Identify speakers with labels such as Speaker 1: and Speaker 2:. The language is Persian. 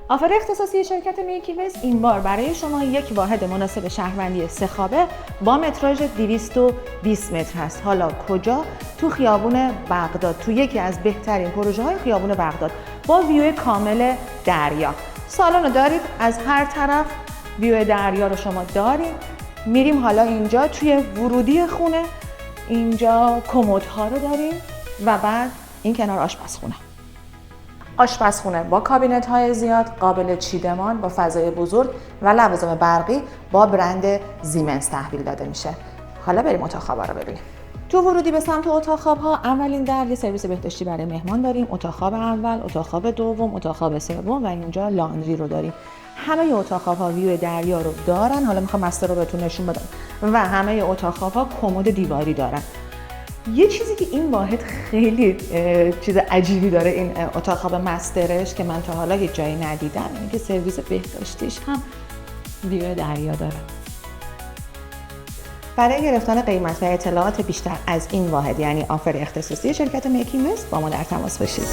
Speaker 1: آفر اختصاصی شرکت میکی وست این بار برای شما یک واحد مناسب شهروندی 3 خوابه با متراژ 220 متر هست. حالا کجا؟ تو خیابون بغداد، تو یکی از بهترین پروژه های خیابون بغداد با ویو کامل دریا. سالن رو دارید، از هر طرف ویو دریا رو شما دارید. میریم حالا اینجا توی ورودی خونه، اینجا کمدها رو داریم و بعد این کنار آشپزخونه. آشپزخونه با کابینت های زیاد، قابل چیدمان، با فضای بزرگ و لوازم برقی با برند زیمنس تحویل داده میشه. حالا بریم اتاق خوابا رو ببینیم. تو ورودی به سمت اتاق خواب‌ها اولین در یه سرویس بهداشتی برای مهمان داریم، اتاق خواب اول، اتاق خواب دوم، اتاق خواب سوم و اینجا لاندری رو داریم. همه اتاق خواب‌ها ویو دریا رو دارن. حالا میخوام مستر رو بهتون نشون بدم. و همه اتاق خواب‌ها کمد دیواری دارن. یه چیزی که این واحد خیلی چیز عجیبی داره، این اتاق خواب مسترش که من تا حالا هیچ جایی ندیدم، اینه که سرویس بهداشتیش هم ویو دریا داره. برای گرفتن قیمت و اطلاعات بیشتر از این واحد، یعنی آفر اختصاصی شرکت میکی وست، با ما در تماس باشید.